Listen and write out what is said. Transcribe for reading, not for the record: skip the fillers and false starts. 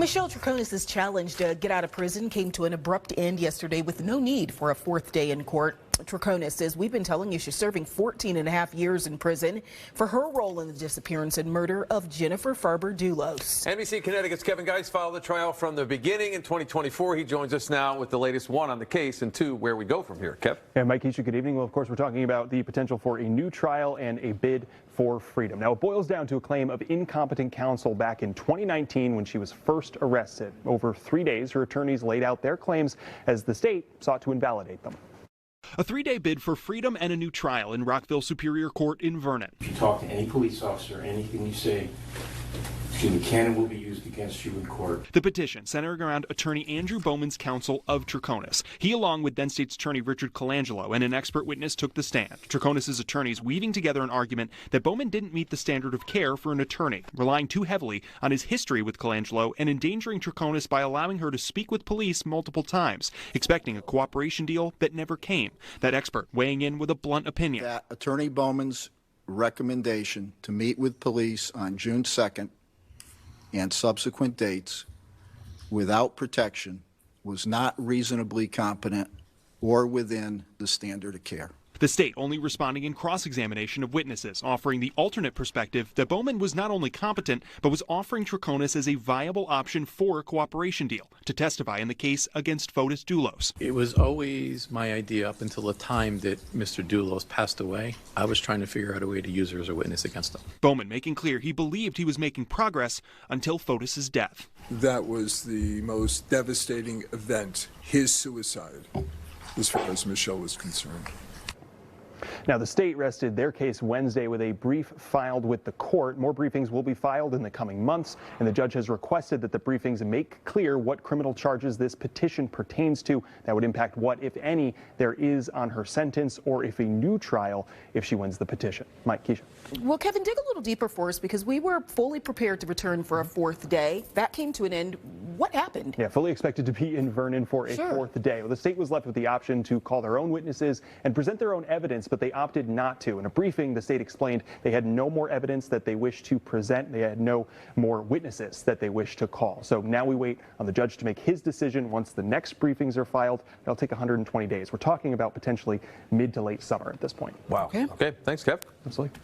Michelle Troconis' challenge to get out of prison came to an abrupt end yesterday with no need for a fourth day in court. Troconis says, "We've been telling you she's serving 14 and a half years in prison for her role in the disappearance and murder of Jennifer Farber-Dulos." NBC Connecticut's Kevin Geis followed the trial from the beginning in 2024. He joins us now with the latest, one, on the case, and two, where we go from here. Kev? And Mike Keisha, good evening. Well, of course, we're talking about the potential for a new trial and a bid for freedom. Now, it boils down to a claim of incompetent counsel back in 2019 when she was first arrested. Over 3 days, her attorneys laid out their claims as the state sought to invalidate them. A 3-day bid for freedom and a new trial in Rockville Superior Court in Vernon. If you talk to any police officer, anything you say, the cannon will be used against you in court. The petition centering around attorney Andrew Bowman's counsel of Troconis. He, along with then state's attorney Richard Colangelo and an expert witness, took the stand. Troconis' attorneys weaving together an argument that Bowman didn't meet the standard of care for an attorney, relying too heavily on his history with Colangelo and endangering Troconis by allowing her to speak with police multiple times, expecting a cooperation deal that never came. That expert weighing in with a blunt opinion. That attorney Bowman's recommendation to meet with police on June 2nd and subsequent dates without protection was not reasonably competent or within the standard of care. The state only responding in cross-examination of witnesses, offering the alternate perspective that Bowman was not only competent, but was offering Troconis as a viable option for a cooperation deal to testify in the case against Fotis Dulos. It was always my idea up until the time that Mr. Dulos passed away. I was trying to figure out a way to use her as a witness against him. Bowman making clear he believed he was making progress until Fotis' death. That was the most devastating event, his suicide, as far as Michelle was concerned. Now, the state rested their case Wednesday with a brief filed with the court. More briefings will be filed in the coming months, and the judge has requested that the briefings make clear what criminal charges this petition pertains to. That would impact what, if any, there is on her sentence, or if a new trial if she wins the petition. Mike, Keisha. Well, Kevin, dig a little deeper for us, because we were fully prepared to return for a fourth day. That came to an end. What happened? Yeah, fully expected to be in Vernon for a fourth day. Well, the state was left with the option to call their own witnesses and present their own evidence, but they opted not to. In a briefing, the state explained they had no more evidence that they wished to present. They had no more witnesses that they wished to call. So now we wait on the judge to make his decision. Once the next briefings are filed, that'll take 120 days. We're talking about potentially mid to late summer at this point. Wow. Okay. Thanks, Kev. Absolutely.